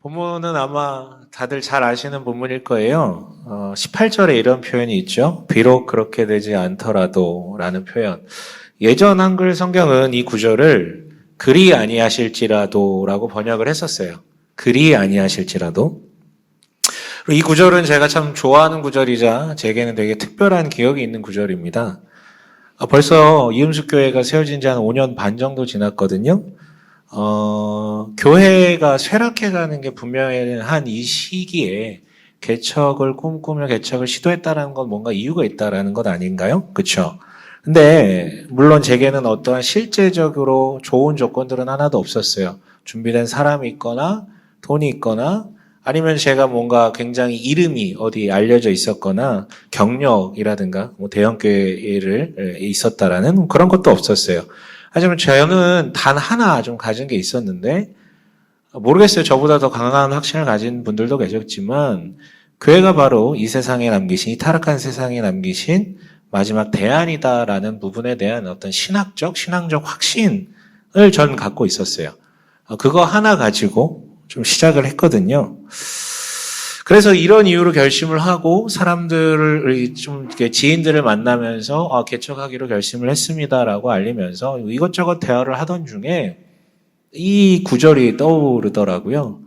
본문은 아마 다들 잘 아시는 본문일 거예요. 18절에 이런 표현이 있죠. 비록 그렇게 되지 않더라도 라는 표현. 예전 한글 성경은 이 구절을 그리 아니하실지라도 라고 번역을 했었어요. 그리 아니하실지라도. 이 구절은 제가 참 좋아하는 구절이자 제게는 되게 특별한 기억이 있는 구절입니다. 벌써 이음숙 교회가 세워진 지 한 5년 반 정도 지났거든요. 교회가 쇠락해가는 게 분명한 이 시기에 개척을 꿈꾸며 개척을 시도했다라는 건 뭔가 이유가 있다라는 것 아닌가요? 그렇죠? 근데 물론 제게는 어떠한 실제적으로 좋은 조건들은 하나도 없었어요. 준비된 사람이 있거나 돈이 있거나 아니면 제가 뭔가 굉장히 이름이 어디 알려져 있었거나 경력이라든가 뭐 대형교회를 있었다라는 그런 것도 없었어요. 하지만 저는 단 하나 좀 가진 게 있었는데 모르겠어요. 저보다 더 강한 확신을 가진 분들도 계셨지만 교회가 바로 이 세상에 남기신 이 타락한 세상에 남기신 마지막 대안이다라는 부분에 대한 어떤 신앙적 확신을 전 갖고 있었어요. 그거 하나 가지고 좀 시작을 했거든요. 그래서 이런 이유로 결심을 하고 사람들을 좀 지인들을 만나면서 개척하기로 결심을 했습니다라고 알리면서 이것저것 대화를 하던 중에 이 구절이 떠오르더라고요.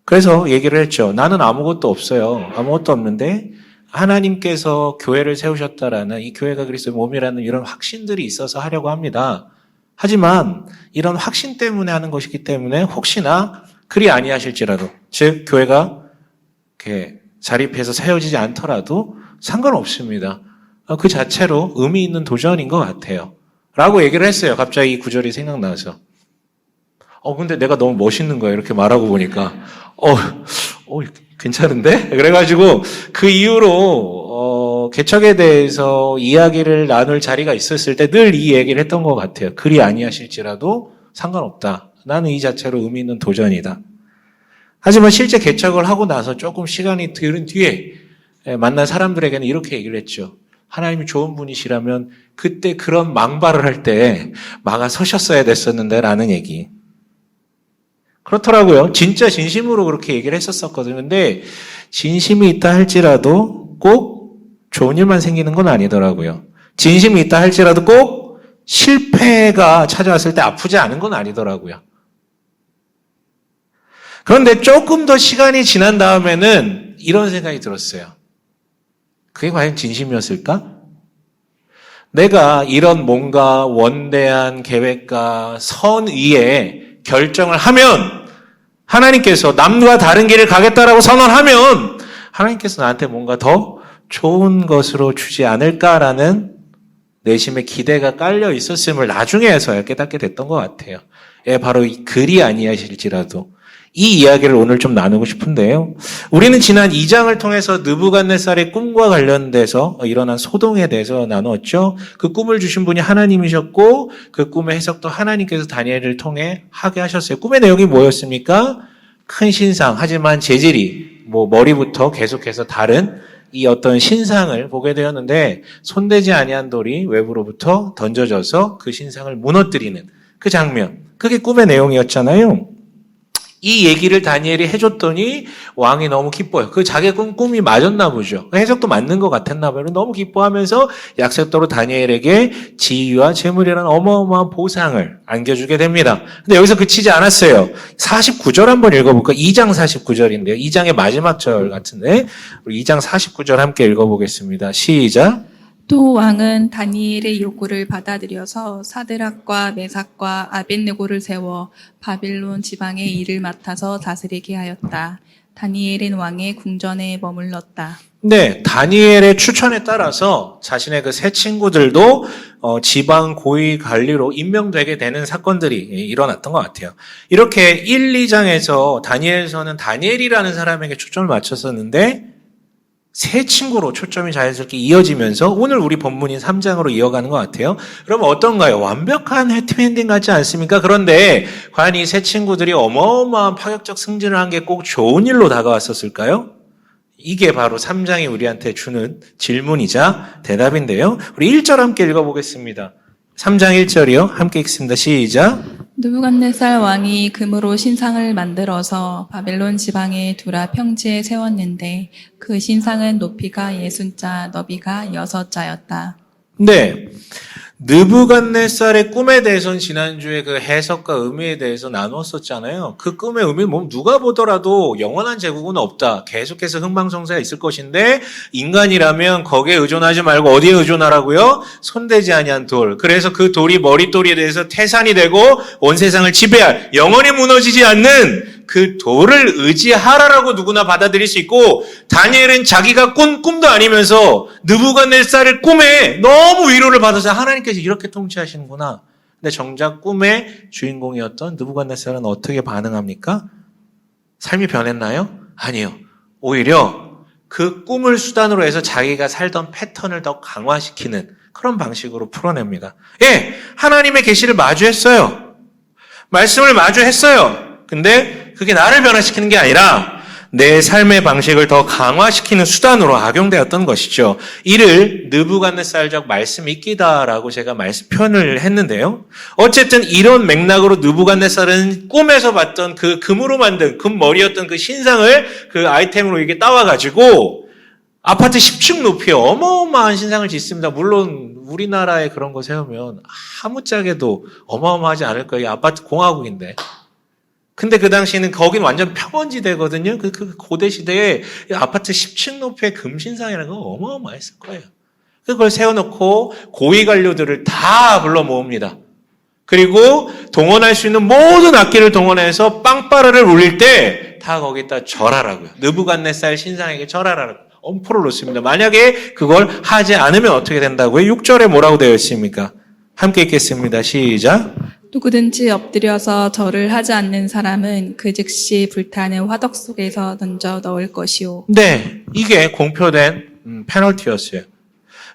그래서 얘기를 했죠. 나는 아무것도 없어요. 아무것도 없는데 하나님께서 교회를 세우셨다라는 이 교회가 그리스도의 몸이라는 이런 확신들이 있어서 하려고 합니다. 하지만 이런 확신 때문에 하는 것이기 때문에 혹시나 그리 아니하실지라도 즉 교회가 이렇게 자립해서 세워지지 않더라도 상관없습니다. 그 자체로 의미 있는 도전인 것 같아요. 라고 얘기를 했어요. 갑자기 이 구절이 생각나서. 근데 내가 너무 멋있는 거예요. 이렇게 말하고 보니까. 괜찮은데? 그래가지고 그 이후로 개척에 대해서 이야기를 나눌 자리가 있었을 때 늘 이 얘기를 했던 것 같아요. 그리 아니하실지라도 상관없다. 나는 이 자체로 의미 있는 도전이다. 하지만 실제 개척을 하고 나서 조금 시간이 들은 뒤에 만난 사람들에게는 이렇게 얘기를 했죠. 하나님이 좋은 분이시라면 그때 그런 망발을 할 때 막아 서셨어야 됐었는데 라는 얘기. 그렇더라고요. 진짜 진심으로 그렇게 얘기를 했었거든요. 근데 진심이 있다 할지라도 꼭 좋은 일만 생기는 건 아니더라고요. 진심이 있다 할지라도 꼭 실패가 찾아왔을 때 아프지 않은 건 아니더라고요. 그런데 조금 더 시간이 지난 다음에는 이런 생각이 들었어요. 그게 과연 진심이었을까? 내가 이런 뭔가 원대한 계획과 선의의 결정을 하면 하나님께서 남과 다른 길을 가겠다라고 선언하면 하나님께서 나한테 뭔가 더 좋은 것으로 주지 않을까라는 내심의 기대가 깔려 있었음을 나중에서야 깨닫게 됐던 것 같아요. 바로 그리 아니하실지라도 이 이야기를 오늘 좀 나누고 싶은데요. 우리는 지난 2장을 통해서 느부갓네살의 꿈과 관련돼서 일어난 소동에 대해서 나누었죠. 그 꿈을 주신 분이 하나님이셨고 그 꿈의 해석도 하나님께서 다니엘을 통해 하게 하셨어요. 꿈의 내용이 뭐였습니까? 큰 신상, 하지만 재질이 머리부터 계속해서 다른 이 어떤 신상을 보게 되었는데 손대지 아니한 돌이 외부로부터 던져져서 그 신상을 무너뜨리는 그 장면. 그게 꿈의 내용이었잖아요. 이 얘기를 다니엘이 해줬더니 왕이 너무 기뻐요. 그 자기 꿈이 맞았나 보죠. 해석도 맞는 것 같았나 봐요. 너무 기뻐하면서 약속대로 다니엘에게 지위와 재물이라는 어마어마한 보상을 안겨주게 됩니다. 근데 여기서 그치지 않았어요. 49절 한번 읽어볼까요? 2장 49절인데요. 2장의 마지막 절 같은데 우리 2장 49절 함께 읽어보겠습니다. 시작. 또 왕은 다니엘의 요구를 받아들여서 사드락과 메삭과 아벳느고를 세워 바빌론 지방의 일을 맡아서 다스리게 하였다. 다니엘은 왕의 궁전에 머물렀다. 네, 다니엘의 추천에 따라서 자신의 그 세 친구들도 지방 고위 관리로 임명되게 되는 사건들이 일어났던 것 같아요. 이렇게 1, 2장에서 다니엘서는 다니엘이라는 사람에게 초점을 맞췄었는데 세 친구로 초점이 자연스럽게 이어지면서 오늘 우리 본문인 3장으로 이어가는 것 같아요. 그러면 어떤가요? 완벽한 해피엔딩 같지 않습니까? 그런데 과연 이 세 친구들이 어마어마한 파격적 승진을 한 게 꼭 좋은 일로 다가왔었을까요? 이게 바로 3장이 우리한테 주는 질문이자 대답인데요. 우리 1절 함께 읽어보겠습니다. 3장 1절이요. 함께 읽습니다. 시작. 느부갓네살 왕이 금으로 신상을 만들어서 바벨론 지방에 두라 평지에 세웠는데 그 신상은 높이가 60자, 너비가 6자였다. 네. 느부갓네살의 꿈에 대해서는 지난주에 그 해석과 의미에 대해서 나누었었잖아요. 그 꿈의 의미는 뭐 누가 보더라도 영원한 제국은 없다. 계속해서 흥망성쇠가 있을 것인데 인간이라면 거기에 의존하지 말고 어디에 의존하라고요? 손대지 아니한 돌. 그래서 그 돌이 머릿돌에 대해서 태산이 되고 온 세상을 지배할 영원히 무너지지 않는 그 돌을 의지하라라고 누구나 받아들일 수 있고 다니엘은 자기가 꾼 꿈도 아니면서 느부갓네살의 꿈에 너무 위로를 받아서 하나님께서 이렇게 통치하시는구나. 근데 정작 꿈의 주인공이었던 느부갓네살은 어떻게 반응합니까? 삶이 변했나요? 아니요. 오히려 그 꿈을 수단으로 해서 자기가 살던 패턴을 더 강화시키는 그런 방식으로 풀어냅니다. 예, 하나님의 계시를 마주했어요. 말씀을 마주했어요. 근데 그게 나를 변화시키는 게 아니라 내 삶의 방식을 더 강화시키는 수단으로 악용되었던 것이죠. 이를 느부갓네살적 말씀 읽기다라고 제가 표현을 했는데요. 어쨌든 이런 맥락으로 느부갓네살은 꿈에서 봤던 그 금으로 만든 금머리였던 그 신상을 그 아이템으로 이게 따와가지고 아파트 10층 높이에 어마어마한 신상을 짓습니다. 물론 우리나라에 그런 거 세우면 아무짝에도 어마어마하지 않을 거예요. 아파트 공화국인데. 근데 그 당시에는 거긴 완전 평원지대거든요. 그 고대 시대에 아파트 10층 높이의 금신상이라는 거 어마어마했을 거예요. 그걸 세워놓고 고위 관료들을 다 불러 모읍니다. 그리고 동원할 수 있는 모든 악기를 동원해서 빵빠라를 울릴 때 다 거기다 절하라고요. 느부갓네살 신상에게 절하라고 엄포를 놓습니다. 만약에 그걸 하지 않으면 어떻게 된다고요? 6절에 뭐라고 되어 있습니까? 함께 읽겠습니다. 시작. 누구든지 엎드려서 절을 하지 않는 사람은 그 즉시 불타는 화덕 속에서 던져 넣을 것이요. 네, 이게 공표된 페널티였어요.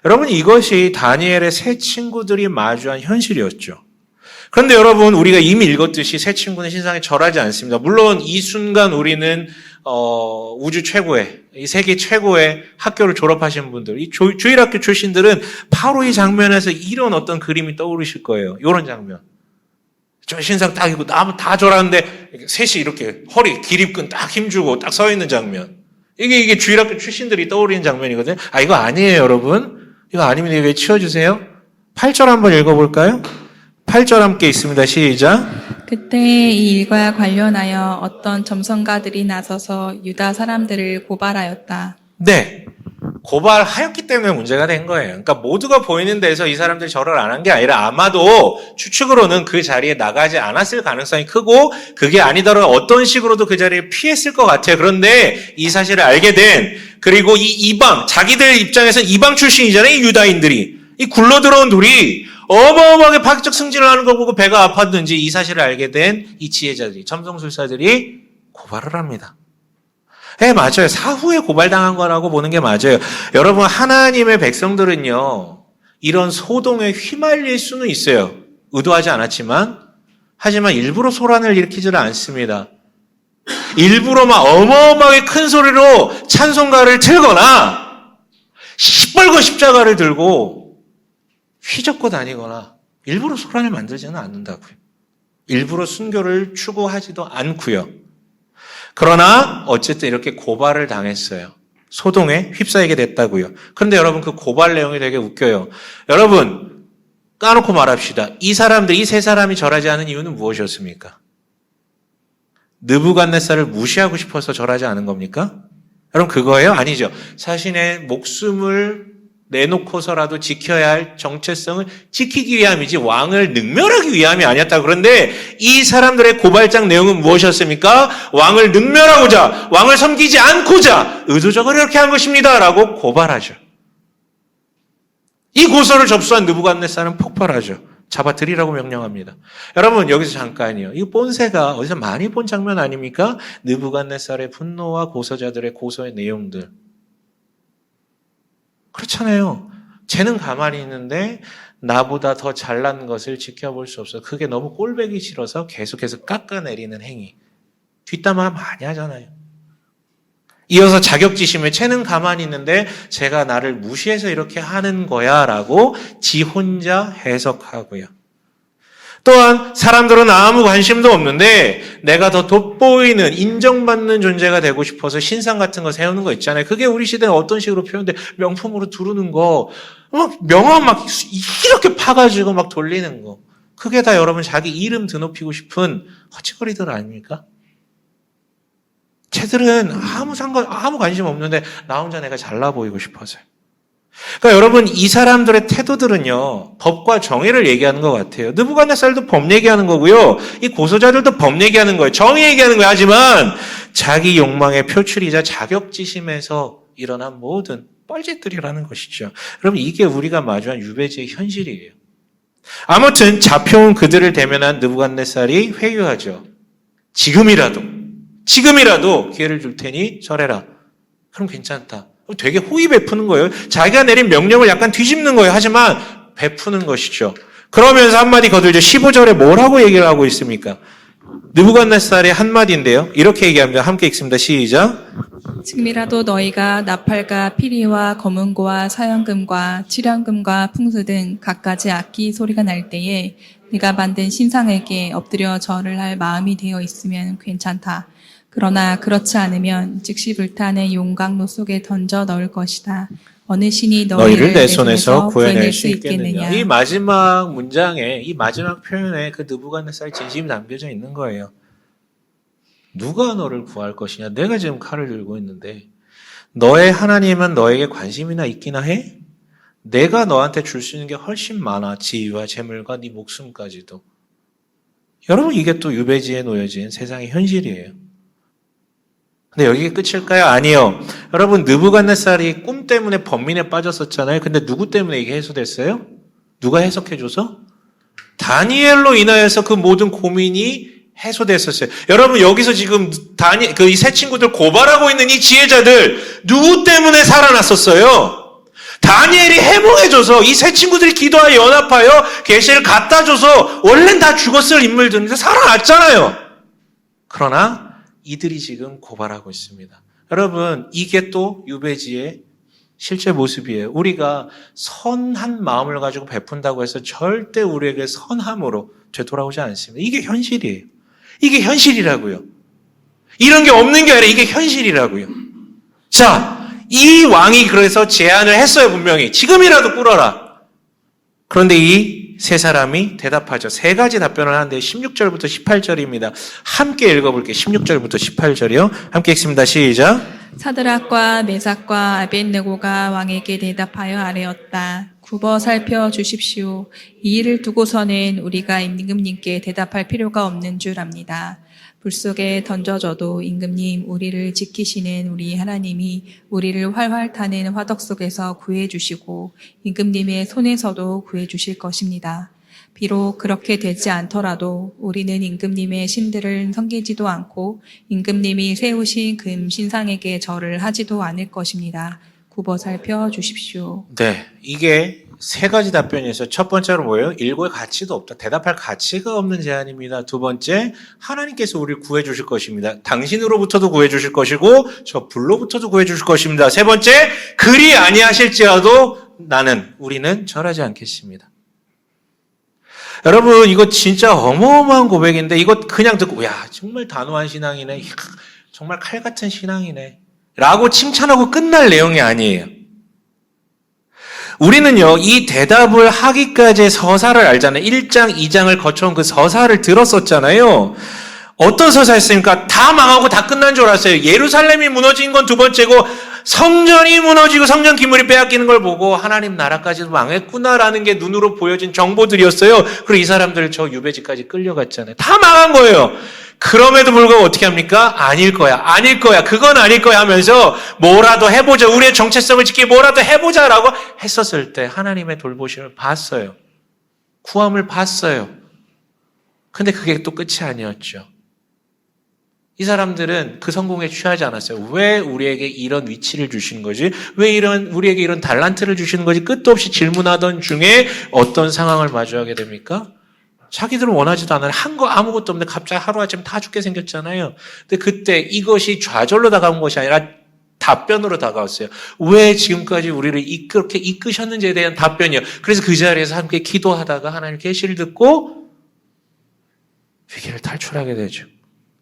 여러분, 이것이 다니엘의 세 친구들이 마주한 현실이었죠. 그런데 여러분, 우리가 이미 읽었듯이 세 친구는 신상에 절하지 않습니다. 물론 이 순간 우리는 우주 최고의, 이 세계 최고의 학교를 졸업하신 분들, 이 주일학교 출신들은 바로 이 장면에서 이런 어떤 그림이 떠오르실 거예요. 이런 장면. 저 신상 딱 입고 나무 다 절하는데 셋이 이렇게 허리 기립근 딱 힘주고 딱 서 있는 장면. 이게 주일학교 출신들이 떠오르는 장면이거든요. 아, 이거 아니에요, 여러분. 이거 아니면 왜 치워주세요? 8절 한번 읽어볼까요? 8절 함께 있습니다. 시작. 그때 이 일과 관련하여 어떤 점성가들이 나서서 유다 사람들을 고발하였다. 네. 고발하였기 때문에 문제가 된 거예요. 그러니까 모두가 보이는 데서 이 사람들이 절을 안 한 게 아니라 아마도 추측으로는 그 자리에 나가지 않았을 가능성이 크고 그게 아니더라도 어떤 식으로도 그 자리를 피했을 것 같아요. 그런데 이 사실을 알게 된 그리고 이 이방, 자기들 입장에서는 이방 출신이잖아요. 이 유다인들이. 이 굴러들어온 둘이 어마어마하게 파격적 승진을 하는 걸 보고 배가 아팠는지 이 사실을 알게 된 이 지혜자들이, 점성술사들이 고발을 합니다. 네, 맞아요. 사후에 고발당한 거라고 보는 게 맞아요. 여러분, 하나님의 백성들은요, 이런 소동에 휘말릴 수는 있어요. 의도하지 않았지만, 하지만 일부러 소란을 일으키지는 않습니다. 일부러 막 어마어마하게 큰 소리로 찬송가를 틀거나, 시뻘건 십자가를 들고 휘젓고 다니거나, 일부러 소란을 만들지는 않는다고요. 일부러 순교를 추구하지도 않고요. 그러나 어쨌든 이렇게 고발을 당했어요. 소동에 휩싸이게 됐다고요. 그런데 여러분 그 고발 내용이 되게 웃겨요. 여러분 까놓고 말합시다. 이 세 사람이 절하지 않은 이유는 무엇이었습니까? 느부갓네살을 무시하고 싶어서 절하지 않은 겁니까? 여러분 그거예요? 아니죠. 자신의 목숨을 내놓고서라도 지켜야 할 정체성을 지키기 위함이지 왕을 능멸하기 위함이 아니었다. 그런데 이 사람들의 고발장 내용은 무엇이었습니까? 왕을 능멸하고자, 왕을 섬기지 않고자 의도적으로 이렇게 한 것입니다. 라고 고발하죠. 이 고소를 접수한 느부갓네살은 폭발하죠. 잡아들이라고 명령합니다. 여러분 여기서 잠깐이요. 이 본세가 어디서 많이 본 장면 아닙니까? 느부갓네살의 분노와 고소자들의 고소의 내용들. 그렇잖아요. 쟤는 가만히 있는데 나보다 더 잘난 것을 지켜볼 수 없어. 그게 너무 꼴보기 싫어서 계속해서 깎아내리는 행위. 뒷담화 많이 하잖아요. 이어서 자격지심에 쟤는 가만히 있는데 쟤가 나를 무시해서 이렇게 하는 거야 라고 지 혼자 해석하고요. 또한 사람들은 아무 관심도 없는데 내가 더 돋보이는 인정받는 존재가 되고 싶어서 신상 같은 거 세우는 거 있잖아요. 그게 우리 시대는 어떤 식으로 표현돼? 명품으로 두르는 거, 막 명함 막 이렇게 파가지고 막 돌리는 거. 그게 다 여러분 자기 이름 드높이고 싶은 헛짓거리들 아닙니까? 쟤들은 아무 관심 없는데 나 혼자 내가 잘나 보이고 싶어서요. 그러니까 여러분 이 사람들의 태도들은요 법과 정의를 얘기하는 것 같아요. 느부갓네살도 법 얘기하는 거고요. 이 고소자들도 법 얘기하는 거예요. 정의 얘기하는 거예요. 하지만 자기 욕망의 표출이자 자격지심에서 일어난 모든 뻘짓들이라는 것이죠. 여러분 이게 우리가 마주한 유배지의 현실이에요. 아무튼 잡혀온 그들을 대면한 느부갓네살이 회유하죠. 지금이라도 기회를 줄 테니 절해라. 그럼 괜찮다. 되게 호의 베푸는 거예요. 자기가 내린 명령을 약간 뒤집는 거예요. 하지만 베푸는 것이죠. 그러면서 한마디 거들죠. 15절에 뭐라고 얘기를 하고 있습니까? 느부갓네살의 한마디인데요. 이렇게 얘기합니다. 함께 읽습니다. 시작. 지금이라도 너희가 나팔과 피리와 검은고와 사형금과 칠형금과 풍수 등 갖가지 악기 소리가 날 때에 네가 만든 신상에게 엎드려 절을 할 마음이 되어 있으면 괜찮다. 그러나 그렇지 않으면 즉시 불타는 용광로 속에 던져 넣을 것이다. 어느 신이 너희를 내 손에서 구해낼 수 있겠느냐. 이 마지막 문장에, 이 마지막 표현에 그 느부갓네살 진심이 담겨져 있는 거예요. 누가 너를 구할 것이냐? 내가 지금 칼을 들고 있는데 너의 하나님은 너에게 관심이나 있기나 해? 내가 너한테 줄 수 있는 게 훨씬 많아. 지위와 재물과 네 목숨까지도. 여러분 이게 또 유배지에 놓여진 세상의 현실이에요. 근데 여기가 끝일까요? 아니요. 여러분 느부갓네살이 꿈 때문에 번민에 빠졌었잖아요. 근데 누구 때문에 이게 해소됐어요? 누가 해석해줘서? 다니엘로 인하여서 그 모든 고민이 해소됐었어요. 여러분 여기서 지금 이 세 친구들 고발하고 있는 이 지혜자들 누구 때문에 살아났었어요? 다니엘이 해몽해줘서 이 세 친구들이 기도하여 연합하여 계시를 갖다줘서 원래는 다 죽었을 인물들인데 살아났잖아요. 그러나 이들이 지금 고발하고 있습니다. 여러분 이게 또 유배지의 실제 모습이에요. 우리가 선한 마음을 가지고 베푼다고 해서 절대 우리에게 선함으로 되돌아오지 않습니다. 이게 현실이에요. 이게 현실이라고요. 이런 게 없는 게 아니라 이게 현실이라고요. 자, 이 왕이 그래서 제안을 했어요. 분명히. 지금이라도 꿇어라. 그런데 이 세 사람이 대답하죠. 세 가지 답변을 하는데 16절부터 18절입니다. 함께 읽어볼게요. 16절부터 18절이요. 함께 읽습니다. 시작. 사드락과 메삭과 아벳느고가 왕에게 대답하여 아뢰었다. 굽어 살펴 주십시오. 이 일을 두고서는 우리가 임금님께 대답할 필요가 없는 줄 압니다. 불 속에 던져져도 임금님 우리를 지키시는 우리 하나님이 우리를 활활 타는 화덕 속에서 구해주시고 임금님의 손에서도 구해주실 것입니다. 비록 그렇게 되지 않더라도 우리는 임금님의 신들을 섬기지도 않고 임금님이 세우신 금 신상에게 절을 하지도 않을 것입니다. 굽어 살펴 주십시오. 네, 이게 세 가지 답변에서 첫 번째로 뭐예요? 일고의 가치도 없다. 대답할 가치가 없는 제안입니다. 두 번째, 하나님께서 우리를 구해주실 것입니다. 당신으로부터도 구해주실 것이고 저 불로부터도 구해주실 것입니다. 세 번째, 그리 아니하실지라도 우리는 절하지 않겠습니다. 여러분 이거 진짜 어마어마한 고백인데 이거 그냥 듣고 야 정말 단호한 신앙이네. 이야, 정말 칼 같은 신앙이네. 라고 칭찬하고 끝날 내용이 아니에요. 우리는요, 이 대답을 하기까지의 서사를 알잖아요. 1장, 2장을 거쳐온 그 서사를 들었었잖아요. 어떤 서사였습니까? 다 망하고 다 끝난 줄 알았어요. 예루살렘이 무너진 건 두 번째고 성전이 무너지고 성전 기물이 빼앗기는 걸 보고 하나님 나라까지도 망했구나라는 게 눈으로 보여진 정보들이었어요. 그리고 이 사람들 저 유배지까지 끌려갔잖아요. 다 망한 거예요. 그럼에도 불구하고 어떻게 합니까? 아닐 거야. 그건 아닐 거야 하면서 뭐라도 해보자. 우리의 정체성을 지키기 뭐라도 해보자라고 했었을 때 하나님의 돌보심을 봤어요. 구함을 봤어요. 근데 그게 또 끝이 아니었죠. 이 사람들은 그 성공에 취하지 않았어요. 왜 우리에게 이런 위치를 주시는 거지? 왜 우리에게 이런 달란트를 주시는 거지? 끝도 없이 질문하던 중에 어떤 상황을 마주하게 됩니까? 자기들은 원하지도 않아요. 한 거 아무것도 없는데 갑자기 하루아침에 다 죽게 생겼잖아요. 근데 그때 이것이 좌절로 다가온 것이 아니라 답변으로 다가왔어요. 왜 지금까지 우리를 그렇게 이끄셨는지에 대한 답변이요. 그래서 그 자리에서 함께 기도하다가 하나님 계시를 듣고 위기를 탈출하게 되죠.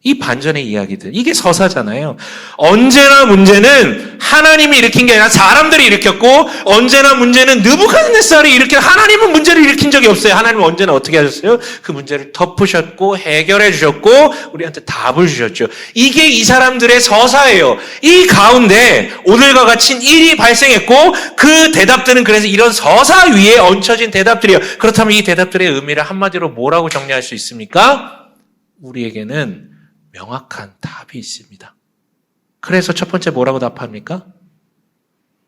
이 반전의 이야기들. 이게 서사잖아요. 언제나 문제는 하나님이 일으킨 게 아니라 사람들이 일으켰고, 언제나 문제는 느부갓네살이 일으킨, 하나님은 문제를 일으킨 적이 없어요. 하나님은 언제나 어떻게 하셨어요? 그 문제를 덮으셨고, 해결해 주셨고, 우리한테 답을 주셨죠. 이게 이 사람들의 서사예요. 이 가운데 오늘과 같이 일이 발생했고, 그 대답들은 그래서 이런 서사 위에 얹혀진 대답들이에요. 그렇다면 이 대답들의 의미를 한마디로 뭐라고 정리할 수 있습니까? 우리에게는 명확한 답이 있습니다. 그래서 첫 번째 뭐라고 답합니까?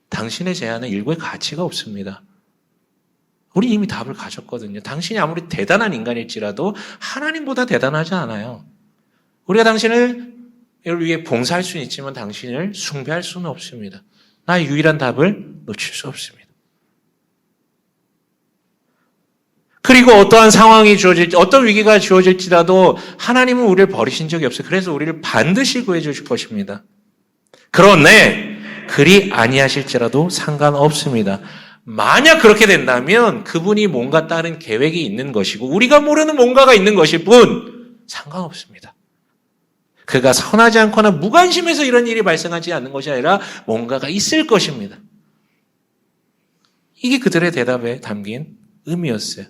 당신의 제안은 일구의 가치가 없습니다. 우리 이미 답을 가졌거든요. 당신이 아무리 대단한 인간일지라도 하나님보다 대단하지 않아요. 우리가 당신을 위해 봉사할 수는 있지만 당신을 숭배할 수는 없습니다. 나의 유일한 답을 놓칠 수 없습니다. 그리고 어떠한 상황이 주어질지, 어떤 위기가 주어질지라도 하나님은 우리를 버리신 적이 없어요. 그래서 우리를 반드시 구해 주실 것입니다. 그런데 그리 아니하실지라도 상관없습니다. 만약 그렇게 된다면 그분이 뭔가 다른 계획이 있는 것이고 우리가 모르는 뭔가가 있는 것일 뿐 상관없습니다. 그가 선하지 않거나 무관심해서 이런 일이 발생하지 않는 것이 아니라 뭔가가 있을 것입니다. 이게 그들의 대답에 담긴 의미였어요.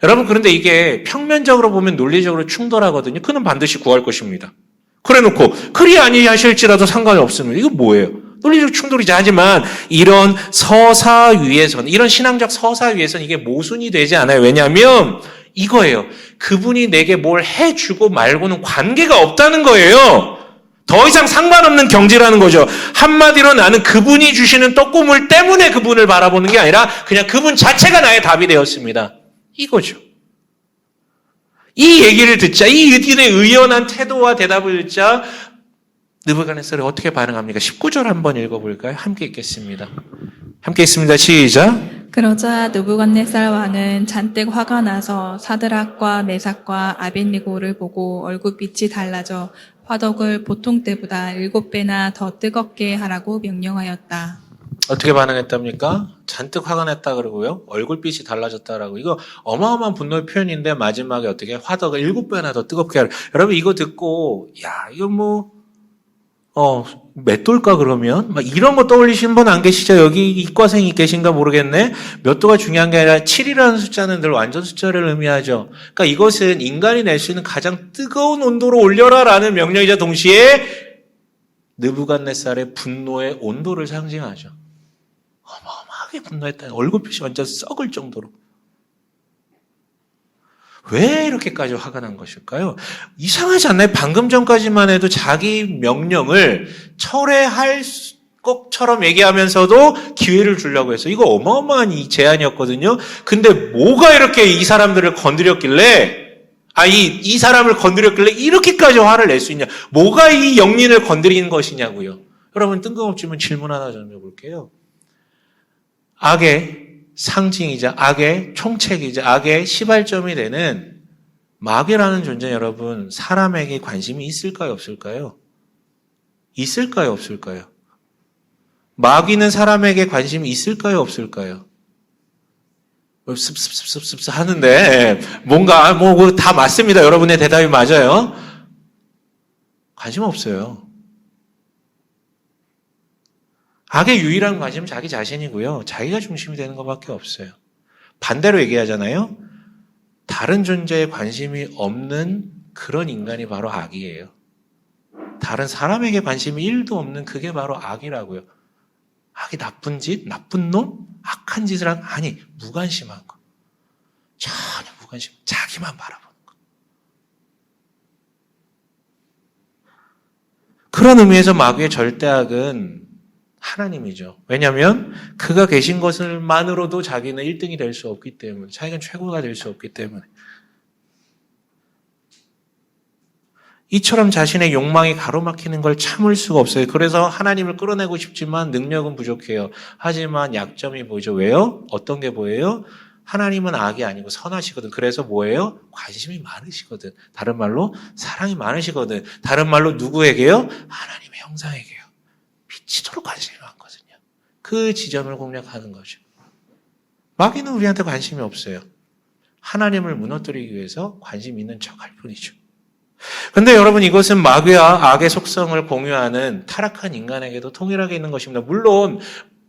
여러분, 그런데 이게 평면적으로 보면 논리적으로 충돌하거든요. 그는 반드시 구할 것입니다. 그래 놓고 그리 아니하실지라도 상관이 없습니다. 이거 뭐예요? 논리적 충돌이지. 하지만 이런 서사 위에서는, 이런 신앙적 서사 위에서는 이게 모순이 되지 않아요. 왜냐하면 이거예요. 그분이 내게 뭘 해주고 말고는 관계가 없다는 거예요. 더 이상 상관없는 경지라는 거죠. 한마디로 나는 그분이 주시는 떡고물 때문에 그분을 바라보는 게 아니라 그냥 그분 자체가 나의 답이 되었습니다. 이거죠. 이 얘기를 듣자, 이 유디의 의연한 태도와 대답을 듣자 느부갓네살이 어떻게 반응합니까? 19절 한번 읽어볼까요? 함께 읽겠습니다. 함께 읽습니다. 시작. 그러자 느부갓네살 왕은 잔뜩 화가 나서 사드락과 메삭과 아벳느고를 보고 얼굴빛이 달라져 화덕을 보통 때보다 7배나 더 뜨겁게 하라고 명령하였다. 어떻게 반응했답니까? 잔뜩 화가 났다 그러고요. 얼굴빛이 달라졌다라고. 이거 어마어마한 분노의 표현인데 마지막에 어떻게 화덕을 7배나 더 뜨겁게 하라. 여러분 이거 듣고 이거 몇 돌까 그러면? 막 이런 거 떠올리시는 분 안 계시죠? 여기 이과생이 계신가 모르겠네. 몇 도가 중요한 게 아니라 7이라는 숫자는 늘 완전 숫자를 의미하죠. 그러니까 이것은 인간이 낼 수 있는 가장 뜨거운 온도로 올려라라는 명령이자 동시에 느부갓네살의 분노의 온도를 상징하죠. 어마어마하게 분노했다. 얼굴빛이 완전 썩을 정도로. 왜 이렇게까지 화가 난 것일까요? 이상하지 않나요? 방금 전까지만 해도 자기 명령을 철회할 것처럼 얘기하면서도 기회를 주려고 했어요. 이거 어마어마한 이 제안이었거든요. 근데 뭐가 이렇게 이 사람들을 건드렸길래, 이 사람을 건드렸길래 이렇게까지 화를 낼 수 있냐? 뭐가 이 영린을 건드린 것이냐고요. 여러분 뜬금없지만 질문 하나 좀 해볼게요. 악의 상징이자 악의 총책이자 악의 시발점이 되는 마귀라는 존재 여러분 사람에게 관심이 있을까요 없을까요? 있을까요 없을까요? 마귀는 사람에게 관심이 있을까요 없을까요? 습습습습습 하는데 뭔가 다 맞습니다. 여러분의 대답이 맞아요. 관심 없어요. 악의 유일한 관심은 자기 자신이고요. 자기가 중심이 되는 것밖에 없어요. 반대로 얘기하잖아요. 다른 존재에 관심이 없는 그런 인간이 바로 악이에요. 다른 사람에게 관심이 1도 없는 그게 바로 악이라고요. 악이 나쁜 짓, 나쁜 놈, 악한 짓을 아니 무관심한 거. 전혀 무관심, 자기만 바라보는 거. 그런 의미에서 마귀의 절대악은 하나님이죠. 왜냐하면 그가 계신 것을만으로도 자기는 1등이 될 수 없기 때문에, 자기가 최고가 될 수 없기 때문에. 이처럼 자신의 욕망이 가로막히는 걸 참을 수가 없어요. 그래서 하나님을 끌어내고 싶지만 능력은 부족해요. 하지만 약점이 보이죠. 왜요? 어떤 게 보여요? 하나님은 악이 아니고 선하시거든. 그래서 뭐예요? 관심이 많으시거든. 다른 말로 사랑이 많으시거든. 다른 말로 누구에게요? 하나님의 형상에게요. 미치도록 관심이 많거든요. 그 지점을 공략하는 거죠. 마귀는 우리한테 관심이 없어요. 하나님을 무너뜨리기 위해서 관심 있는 척할 뿐이죠. 근데 여러분 이것은 마귀와 악의 속성을 공유하는 타락한 인간에게도 동일하게 있는 것입니다. 물론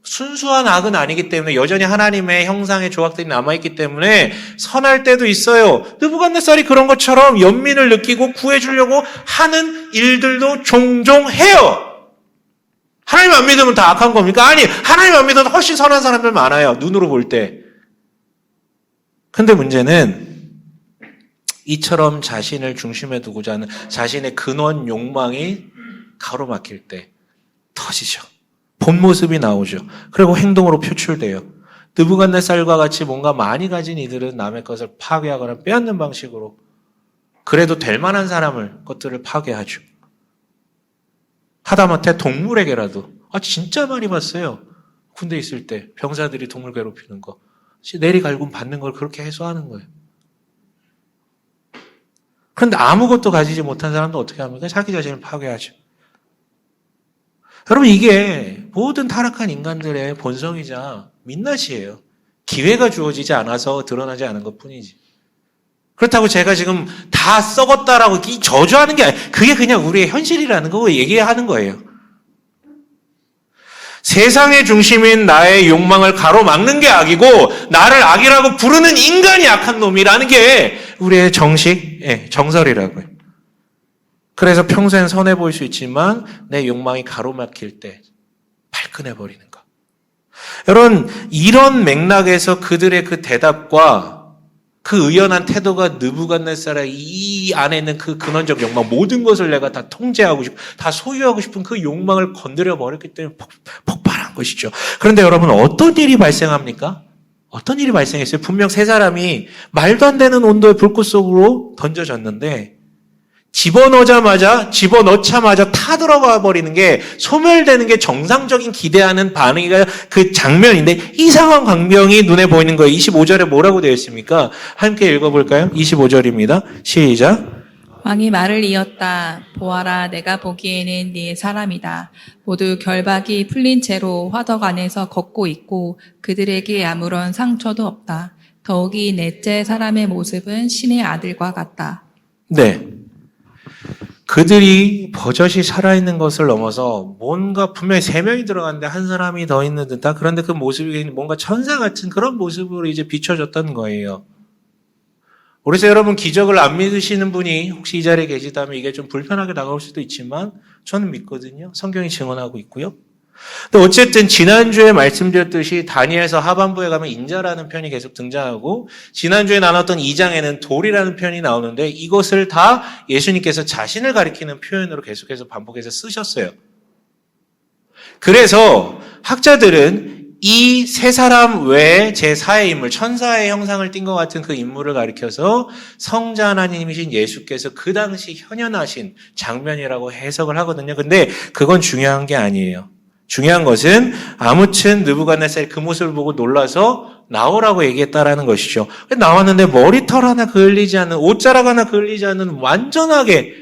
순수한 악은 아니기 때문에 여전히 하나님의 형상의 조각들이 남아있기 때문에 선할 때도 있어요. 느부갓네살이 그런 것처럼 연민을 느끼고 구해주려고 하는 일들도 종종 해요. 하나님 안 믿으면 다 악한 겁니까? 아니, 하나님 안 믿으면 훨씬 선한 사람들 많아요. 눈으로 볼 때. 근데 문제는 이처럼 자신을 중심에 두고자 하는 자신의 근원 욕망이 가로막힐 때 터지죠. 본 모습이 나오죠. 그리고 행동으로 표출돼요. 느부갓네살과 같이 뭔가 많이 가진 이들은 남의 것을 파괴하거나 빼앗는 방식으로 그래도 될 만한 것들을 파괴하죠. 하다못해 동물에게라도 진짜 많이 봤어요. 군대 있을 때 병사들이 동물 괴롭히는 거. 내리갈굼 받는 걸 그렇게 해소하는 거예요. 그런데 아무것도 가지지 못한 사람도 어떻게 합니까? 자기 자신을 파괴하죠. 여러분 이게 모든 타락한 인간들의 본성이자 민낯이에요. 기회가 주어지지 않아서 드러나지 않은 것뿐이지. 그렇다고 제가 지금 다 썩었다라고 저주하는 게 아니에요. 그게 그냥 우리의 현실이라는 거 얘기하는 거예요. 세상의 중심인 나의 욕망을 가로막는 게 악이고 나를 악이라고 부르는 인간이 악한 놈이라는 게 우리의 정설이라고요. 그래서 평소엔 선해 보일 수 있지만 내 욕망이 가로막힐 때 발끈해버리는 거. 여러분 이런 맥락에서 그들의 그 대답과 그 의연한 태도가 느부갓네살의 이 안에 있는 그 근원적 욕망, 모든 것을 내가 다 통제하고 싶고 다 소유하고 싶은 그 욕망을 건드려 버렸기 때문에 폭발한 것이죠. 그런데 여러분 어떤 일이 발생합니까? 어떤 일이 발생했어요? 분명 세 사람이 말도 안 되는 온도의 불꽃 속으로 던져졌는데 집어넣자마자 타들어가 버리는 게 소멸되는 게 정상적인 기대하는 반응이가 그 장면인데 이상한 광경이 눈에 보이는 거예요. 25절에 뭐라고 되어 있습니까? 함께 읽어볼까요? 25절입니다. 시작. 왕이 말을 이었다. 보아라, 내가 보기에는 네 사람이다. 모두 결박이 풀린 채로 화덕 안에서 걷고 있고 그들에게 아무런 상처도 없다. 더욱이 넷째 사람의 모습은 신의 아들과 같다. 네. 그들이 버젓이 살아있는 것을 넘어서 뭔가 분명히 세 명이 들어갔는데 한 사람이 더 있는 듯한 그런데 그 모습이 뭔가 천사 같은 그런 모습으로 이제 비춰졌던 거예요. 그래서 여러분 기적을 안 믿으시는 분이 혹시 이 자리에 계시다면 이게 좀 불편하게 다가올 수도 있지만 저는 믿거든요. 성경이 증언하고 있고요. 근데 어쨌든 지난주에 말씀드렸듯이 다니엘서 하반부에 가면 인자라는 편이 계속 등장하고 지난주에 나눴던 2장에는 돌이라는 편이 나오는데 이것을 다 예수님께서 자신을 가리키는 표현으로 계속해서 반복해서 쓰셨어요. 그래서 학자들은 이 세 사람 외에 제4의 인물, 천사의 형상을 띈 것 같은 그 인물을 가리켜서 성자 하나님이신 예수께서 그 당시 현현하신 장면이라고 해석을 하거든요. 근데 그건 중요한 게 아니에요. 중요한 것은 아무튼 느부갓네살이 그 모습을 보고 놀라서 나오라고 얘기했다라는 것이죠. 나왔는데 머리털 하나 그을리지 않는, 옷자락 하나 그을리지 않는 완전하게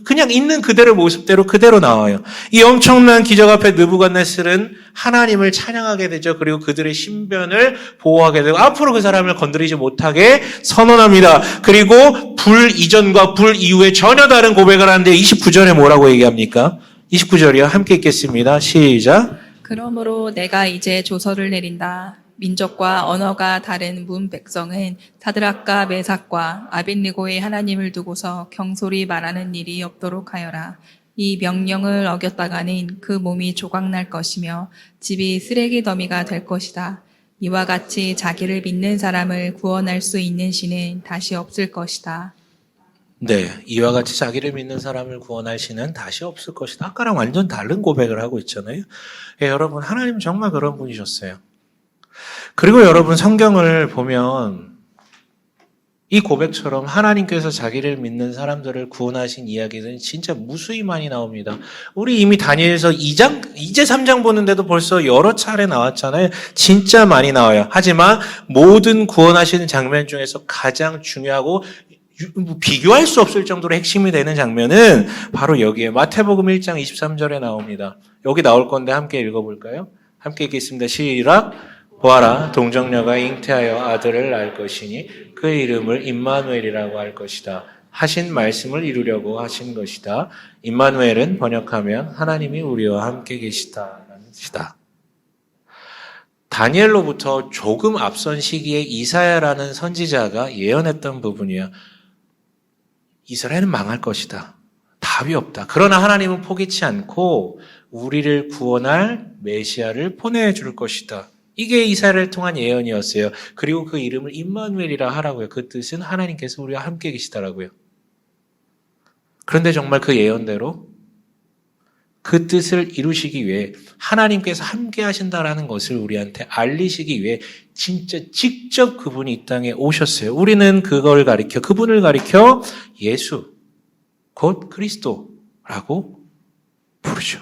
그냥 있는 그대로 모습대로 그대로 나와요. 이 엄청난 기적 앞에 느부갓네살은 하나님을 찬양하게 되죠. 그리고 그들의 신변을 보호하게 되고 앞으로 그 사람을 건드리지 못하게 선언합니다. 그리고 불 이전과 불 이후에 전혀 다른 고백을 하는데 29절에 뭐라고 얘기합니까? 29절이요. 함께 읽겠습니다. 시작. 그러므로 내가 이제 조서를 내린다. 민족과 언어가 다른 문 백성은 사드락과 메삭과 아벳느고의 하나님을 두고서 경솔히 말하는 일이 없도록 하여라. 이 명령을 어겼다가는 그 몸이 조각날 것이며 집이 쓰레기 더미가 될 것이다. 이와 같이 자기를 믿는 사람을 구원할 수 있는 신은 다시 없을 것이다. 네, 이와 같이 자기를 믿는 사람을 구원할 신은 다시 없을 것이다. 아까랑 완전 다른 고백을 하고 있잖아요. 여러분, 하나님 정말 그런 분이셨어요. 그리고 여러분 성경을 보면 이 고백처럼 하나님께서 자기를 믿는 사람들을 구원하신 이야기는 진짜 무수히 많이 나옵니다. 우리 이미 다니엘서 2장, 이제 3장 보는데도 벌써 여러 차례 나왔잖아요. 진짜 많이 나와요. 하지만 모든 구원하시는 장면 중에서 가장 중요하고 비교할 수 없을 정도로 핵심이 되는 장면은 바로 여기에 마태복음 1장 23절에 나옵니다. 여기 나올 건데 함께 읽어볼까요? 함께 읽겠습니다. 시작. 보아라, 동정녀가 잉태하여 아들을 낳을 것이니 그 이름을 임마누엘이라고 할 것이다. 하신 말씀을 이루려고 하신 것이다. 임마누엘은 번역하면 하나님이 우리와 함께 계시다라는 뜻이다. 다니엘로부터 조금 앞선 시기에 이사야라는 선지자가 예언했던 부분이야. 이스라엘은 망할 것이다. 답이 없다. 그러나 하나님은 포기치 않고 우리를 구원할 메시아를 보내줄 것이다. 이게 이사야를 통한 예언이었어요. 그리고 그 이름을 임마누엘이라 하라고요. 그 뜻은 하나님께서 우리와 함께 계시다라고요. 그런데 정말 그 예언대로 그 뜻을 이루시기 위해 하나님께서 함께 하신다라는 것을 우리한테 알리시기 위해 진짜 직접 그분이 이 땅에 오셨어요. 우리는 그분을 가리켜 예수, 곧 그리스도라고 부르죠.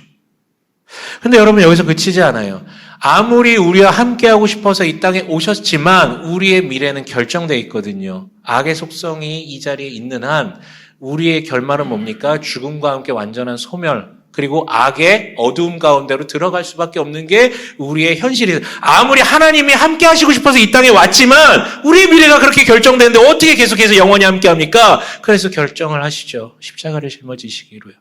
근데 여러분 여기서 그치지 않아요. 아무리 우리와 함께하고 싶어서 이 땅에 오셨지만 우리의 미래는 결정되어 있거든요. 악의 속성이 이 자리에 있는 한 우리의 결말은 뭡니까? 죽음과 함께 완전한 소멸, 그리고 악의 어두움 가운데로 들어갈 수밖에 없는 게 우리의 현실이에요. 아무리 하나님이 함께 하시고 싶어서 이 땅에 왔지만 우리의 미래가 그렇게 결정되는데 어떻게 계속해서 영원히 함께 합니까? 그래서 결정을 하시죠. 십자가를 짊어지시기로요.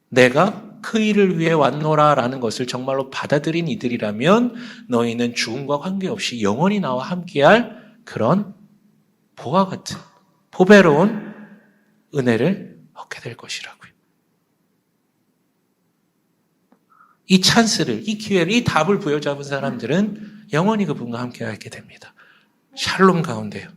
내가 그 일을 위해 왔노라라는 것을 정말로 받아들인 이들이라면 너희는 죽음과 관계없이 영원히 나와 함께할 그런 보화 같은 보배로운 은혜를 얻게 될 것이라고요. 이 찬스를, 이 기회를, 이 답을 부여잡은 사람들은 영원히 그분과 함께하게 됩니다. 샬롬 가운데요.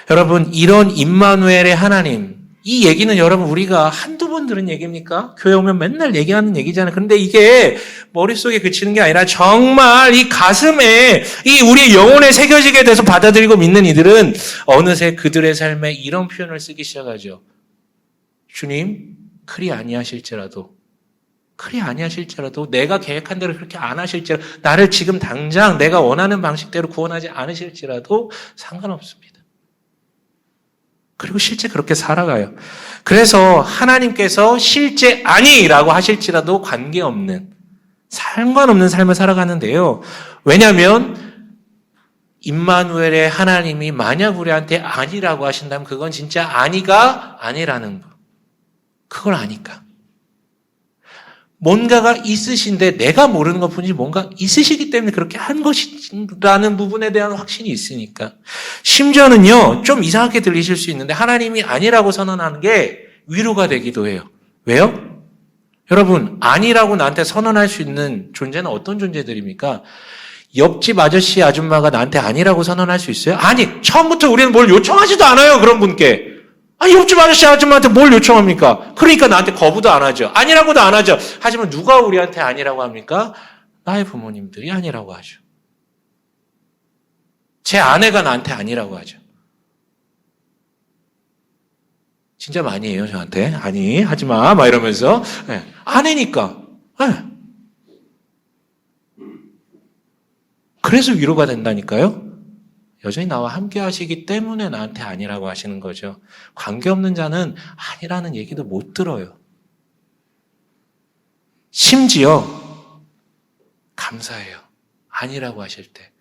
여러분, 이런 임마누엘의 하나님, 이 얘기는 여러분 우리가 한두 번 들은 얘기입니까? 교회 오면 맨날 얘기하는 얘기잖아요. 그런데 이게 머릿속에 그치는 게 아니라 정말 이 가슴에 이 우리의 영혼에 새겨지게 돼서 받아들이고 믿는 이들은 어느새 그들의 삶에 이런 표현을 쓰기 시작하죠. 주님, 그리 아니하실지라도 내가 계획한 대로 그렇게 안 하실지라도 나를 지금 당장 내가 원하는 방식대로 구원하지 않으실지라도 상관없습니다. 그리고 실제 그렇게 살아가요. 그래서 하나님께서 실제 아니라고 하실지라도 관계없는, 상관없는 삶을 살아가는데요. 왜냐하면 임마누엘의 하나님이 만약 우리한테 아니라고 하신다면 그건 진짜 아니가 아니라는 거. 그걸 아니까. 뭔가가 있으신데 내가 모르는 것뿐이지 뭔가 있으시기 때문에 그렇게 한 것이라는 부분에 대한 확신이 있으니까. 심지어는요, 좀 이상하게 들리실 수 있는데 하나님이 아니라고 선언하는 게 위로가 되기도 해요. 왜요? 여러분, 아니라고 나한테 선언할 수 있는 존재는 어떤 존재들입니까? 옆집 아저씨 아줌마가 나한테 아니라고 선언할 수 있어요? 아니, 처음부터 우리는 뭘 요청하지도 않아요, 그런 분께. 아니, 옆집 아저씨 아줌마한테 뭘 요청합니까? 그러니까 나한테 거부도 안 하죠. 아니라고도 안 하죠. 하지만 누가 우리한테 아니라고 합니까? 나의 부모님들이 아니라고 하죠. 제 아내가 나한테 아니라고 하죠. 진짜 많이 해요, 저한테. 아니, 하지 마. 막 이러면서. 네. 아내니까. 네. 그래서 위로가 된다니까요. 여전히 나와 함께 하시기 때문에 나한테 아니라고 하시는 거죠. 관계없는 자는 아니라는 얘기도 못 들어요. 심지어 감사해요. 아니라고 하실 때.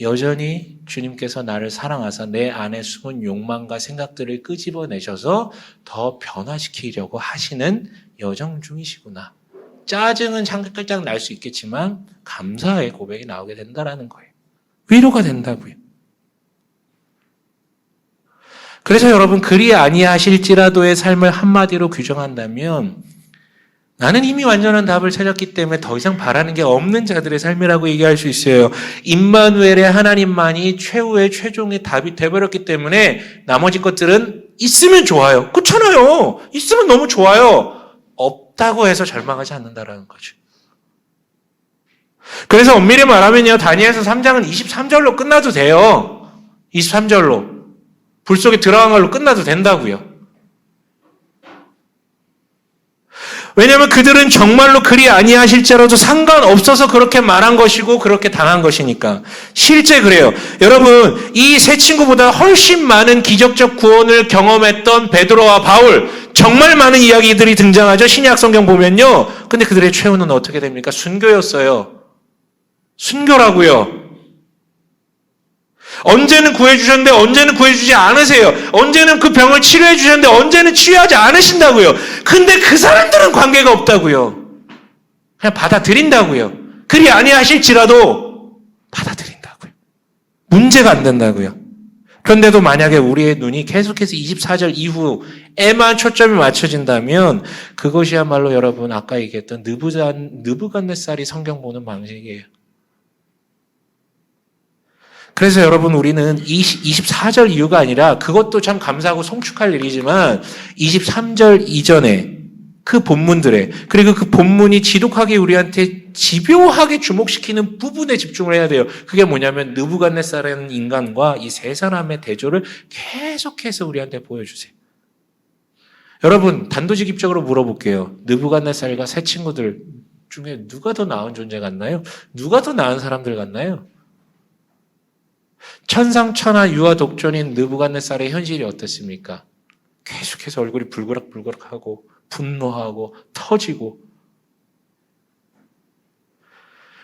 여전히 주님께서 나를 사랑하사 내 안에 숨은 욕망과 생각들을 끄집어내셔서 더 변화시키려고 하시는 여정 중이시구나. 짜증은 잠깐 날 수 있겠지만 감사의 고백이 나오게 된다라는 거예요. 위로가 된다고요. 그래서 여러분, 그리 아니하실지라도의 삶을 한마디로 규정한다면 나는 이미 완전한 답을 찾았기 때문에 더 이상 바라는 게 없는 자들의 삶이라고 얘기할 수 있어요. 임마누엘의 하나님만이 최후의 최종의 답이 돼버렸기 때문에 나머지 것들은 있으면 좋아요. 그렇잖아요. 있으면 너무 좋아요. 없다고 해서 절망하지 않는다라는 거죠. 그래서 엄밀히 말하면요, 다니엘서 3장은 23절로 끝나도 돼요. 23절로. 불 속에 들어간 걸로 끝나도 된다고요. 왜냐하면 그들은 정말로 그리 아니하실지라도 상관없어서 그렇게 말한 것이고 그렇게 당한 것이니까. 실제 그래요. 여러분, 이 세 친구보다 훨씬 많은 기적적 구원을 경험했던 베드로와 바울, 정말 많은 이야기들이 등장하죠. 신약 성경 보면요. 근데 그들의 최후는 어떻게 됩니까? 순교였어요. 순교라고요. 언제는 구해주셨는데 언제는 구해주지 않으세요. 언제는 그 병을 치료해 주셨는데 언제는 치유하지 않으신다고요. 근데 그 사람들은 관계가 없다고요. 그냥 받아들인다고요. 그리 아니하실지라도 받아들인다고요. 문제가 안 된다고요. 그런데도 만약에 우리의 눈이 계속해서 24절 이후에만 초점이 맞춰진다면 그것이야말로 여러분 아까 얘기했던 느부갓네살이 성경 보는 방식이에요. 그래서 여러분 우리는 24절 이후가 아니라 그것도 참 감사하고 송축할 일이지만 23절 이전에 그 본문들에 그리고 그 본문이 지독하게 우리한테 집요하게 주목시키는 부분에 집중을 해야 돼요. 그게 뭐냐면 느부갓네살이라는 인간과 이 세 사람의 대조를 계속해서 우리한테 보여주세요. 여러분 단도직입적으로 물어볼게요. 느부갓네살과 세 친구들 중에 누가 더 나은 존재 같나요? 누가 더 나은 사람들 같나요? 천상천하 유아 독존인 느부갓네살의 현실이 어떻습니까? 계속해서 얼굴이 불그락불그락하고 분노하고 터지고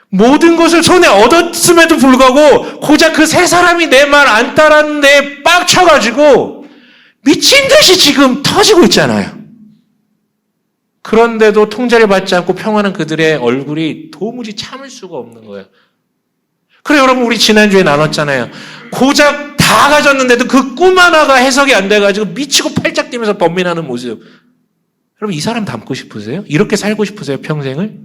모든 것을 손에 얻었음에도 불구하고 고작 그 세 사람이 내 말 안 따랐는데 빡쳐가지고 미친 듯이 지금 터지고 있잖아요. 그런데도 통제를 받지 않고 평안한 그들의 얼굴이 도무지 참을 수가 없는 거예요. 그래 여러분 우리 지난주에 나눴잖아요. 고작 다 가졌는데도 그 꿈 하나가 해석이 안 돼가지고 미치고 팔짝 뛰면서 번민하는 모습. 여러분 이 사람 닮고 싶으세요? 이렇게 살고 싶으세요? 평생을?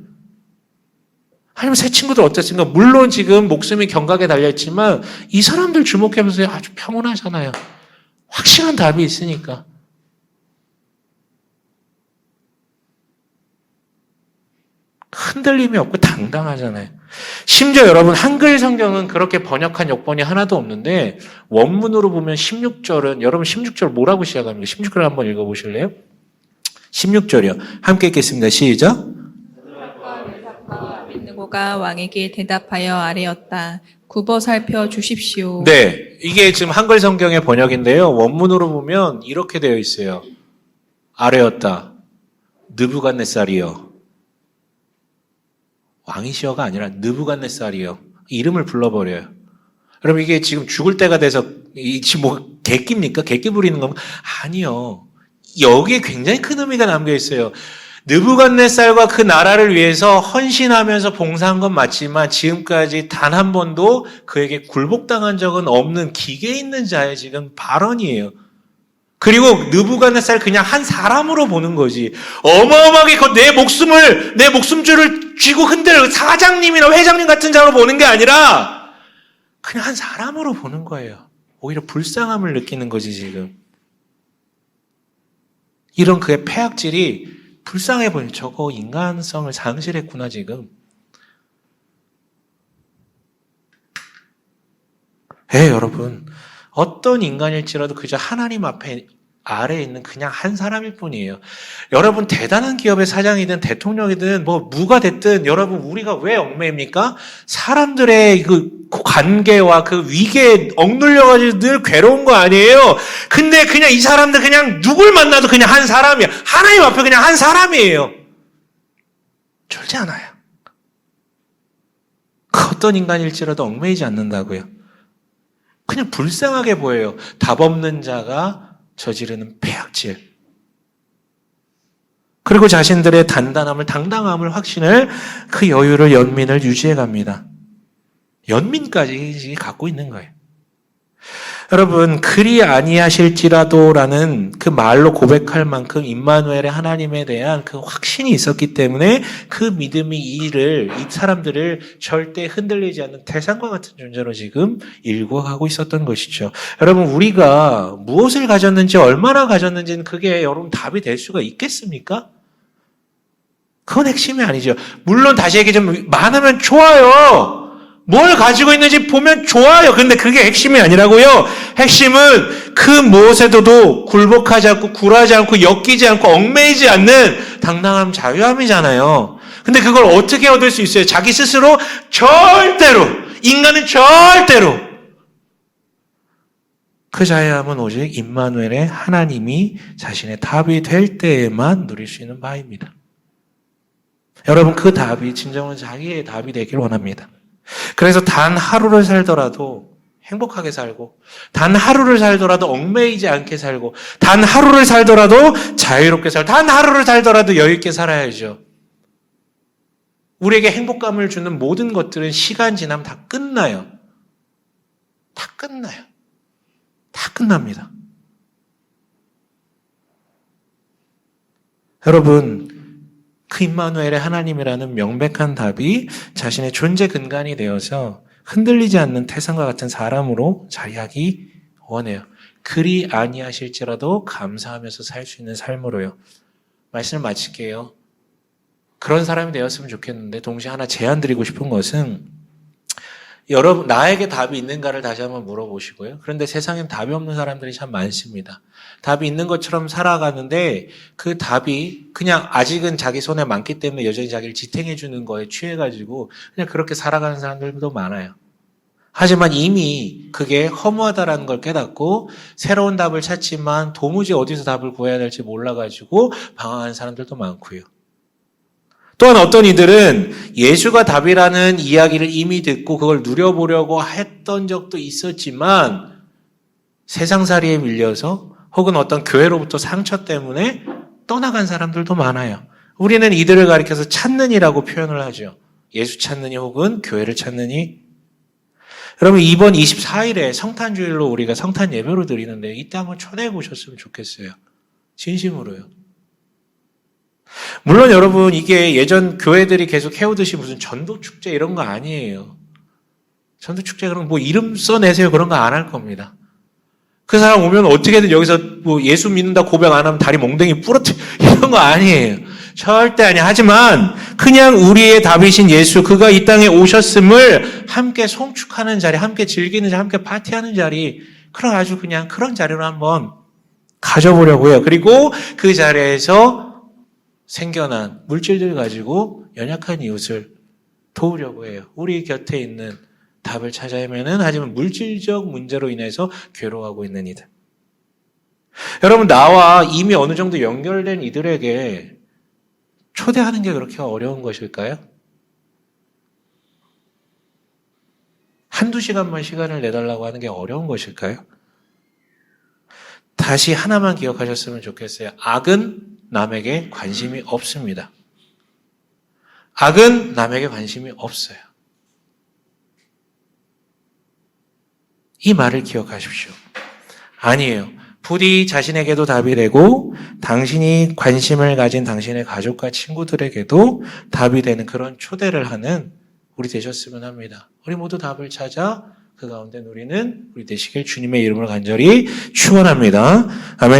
아니면 새 친구들 어땠습니까? 물론 지금 목숨이 경각에 달려있지만 이 사람들 주목해보세요. 아주 평온하잖아요. 확실한 답이 있으니까. 흔들림이 없고 당당하잖아요. 심지어 여러분 한글 성경은 그렇게 번역한 역본이 하나도 없는데 원문으로 보면 16절은 여러분 16절 뭐라고 시작합니까? 16절 한번 읽어보실래요? 16절이요. 함께 읽겠습니다. 시작. 아벤느고가 왕에게 대답하여 아뢰었다. 굽어 살펴 주십시오. 네, 이게 지금 한글 성경의 번역인데요. 원문으로 보면 이렇게 되어 있어요. 아뢰었다. 느부갓네살이여. 왕이시여가 아니라 느부갓네살이여. 이름을 불러버려요. 여러분 이게 지금 죽을 때가 돼서 지금 뭐 객기입니까? 객기 부리는 건가? 아니요. 여기에 굉장히 큰 의미가 담겨 있어요. 느부갓네살과 그 나라를 위해서 헌신하면서 봉사한 건 맞지만 지금까지 단 한 번도 그에게 굴복당한 적은 없는 기계 있는 자의 지금 발언이에요. 그리고 느부갓네살 그냥 한 사람으로 보는 거지. 어마어마하게 내 목숨줄을 쥐고 흔들 사장님이나 회장님 같은 자로 보는 게 아니라 그냥 한 사람으로 보는 거예요. 오히려 불쌍함을 느끼는 거지 지금. 이런 그의 폐악질이 불쌍해 보여요. 저거 인간성을 상실했구나 지금. 여러분 어떤 인간일지라도 그저 하나님 앞에 아래에 있는 그냥 한 사람일 뿐이에요. 여러분 대단한 기업의 사장이든 대통령이든 누가 됐든 여러분 우리가 왜 얽매입니까? 사람들의 그 관계와 그 위계에 억눌려가지고 늘 괴로운 거 아니에요? 근데 그냥 이 사람들 그냥 누굴 만나도 그냥 한 사람이야. 하나님 앞에 그냥 한 사람이에요. 졸지 않아요. 그 어떤 인간일지라도 얽매이지 않는다고요. 그냥 불쌍하게 보여요. 답 없는 자가 저지르는 폐악질. 그리고 자신들의 단단함을, 당당함을, 확신을, 그 여유를, 연민을 유지해 갑니다. 연민까지 갖고 있는 거예요. 여러분, 그리 아니하실지라도라는 그 말로 고백할 만큼 임마누엘의 하나님에 대한 그 확신이 있었기 때문에 그 믿음이 이 사람들을 절대 흔들리지 않는 태산과 같은 존재로 지금 일구어가고 있었던 것이죠. 여러분, 우리가 무엇을 가졌는지, 얼마나 가졌는지는 그게 여러분 답이 될 수가 있겠습니까? 그건 핵심이 아니죠. 물론 다시 얘기 좀 많으면 좋아요. 뭘 가지고 있는지 보면 좋아요. 근데 그게 핵심이 아니라고요. 핵심은 그 무엇에도 굴복하지 않고 굴하지 않고 엮이지 않고 얽매이지 않는 당당함, 자유함이잖아요. 근데 그걸 어떻게 얻을 수 있어요? 자기 스스로 절대로, 인간은 절대로. 그 자유함은 오직 임마누엘의 하나님이 자신의 답이 될 때에만 누릴 수 있는 바입니다. 여러분 그 답이 진정한 자기의 답이 되길 원합니다. 그래서 단 하루를 살더라도 행복하게 살고, 단 하루를 살더라도 얽매이지 않게 살고, 단 하루를 살더라도 자유롭게 살고, 단 하루를 살더라도 여유 있게 살아야죠. 우리에게 행복감을 주는 모든 것들은 시간 지나면 다 끝나요. 다 끝나요. 다 끝납니다. 여러분, 그 임마누엘의 하나님이라는 명백한 답이 자신의 존재 근간이 되어서 흔들리지 않는 태산과 같은 사람으로 자리하기 원해요. 그리 아니하실지라도 감사하면서 살 수 있는 삶으로요. 말씀을 마칠게요. 그런 사람이 되었으면 좋겠는데 동시에 하나 제안 드리고 싶은 것은 여러분 나에게 답이 있는가를 다시 한번 물어보시고요. 그런데 세상엔 답이 없는 사람들이 참 많습니다. 답이 있는 것처럼 살아가는데 그 답이 그냥 아직은 자기 손에 많기 때문에 여전히 자기를 지탱해 주는 거에 취해가지고 그냥 그렇게 살아가는 사람들도 많아요. 하지만 이미 그게 허무하다라는 걸 깨닫고 새로운 답을 찾지만 도무지 어디서 답을 구해야 될지 몰라가지고 방황하는 사람들도 많고요. 또한 어떤 이들은 예수가 답이라는 이야기를 이미 듣고 그걸 누려보려고 했던 적도 있었지만 세상살이에 밀려서 혹은 어떤 교회로부터 상처 때문에 떠나간 사람들도 많아요. 우리는 이들을 가리켜서 찾는이라고 표현을 하죠. 예수 찾느니 혹은 교회를 찾느니. 여러분 이번 24일에 성탄주일로 우리가 성탄 예배로 드리는데 이때 한번 초대해 보셨으면 좋겠어요. 진심으로요. 물론 여러분 이게 예전 교회들이 계속 해오듯이 무슨 전도축제 이런 거 아니에요. 전도축제 그런 뭐 이름 써내세요 그런 거 안 할 겁니다. 그 사람 오면 어떻게든 여기서 뭐 예수 믿는다 고백 안 하면 다리 몽둥이 부러뜨 이런 거 아니에요. 절대 아니에요. 하지만 그냥 우리의 답이신 예수 그가 이 땅에 오셨음을 함께 송축하는 자리, 함께 즐기는 자리, 함께 파티하는 자리 그런 아주 그냥 그런 자리로 한번 가져보려고요. 그리고 그 자리에서 생겨난 물질들 가지고 연약한 이웃을 도우려고 해요. 우리 곁에 있는 답을 찾아 헤매는 하지만 물질적 문제로 인해서 괴로워하고 있는 이들. 여러분 나와 이미 어느 정도 연결된 이들에게 초대하는 게 그렇게 어려운 것일까요? 한두 시간만 시간을 내달라고 하는 게 어려운 것일까요? 다시 하나만 기억하셨으면 좋겠어요. 악은 남에게 관심이 없습니다. 악은 남에게 관심이 없어요. 이 말을 기억하십시오. 아니에요. 부디 자신에게도 답이 되고 당신이 관심을 가진 당신의 가족과 친구들에게도 답이 되는 그런 초대를 하는 우리 되셨으면 합니다. 우리 모두 답을 찾아 그 가운데 누리는 우리 되시길 주님의 이름으로 간절히 축원합니다. 아멘.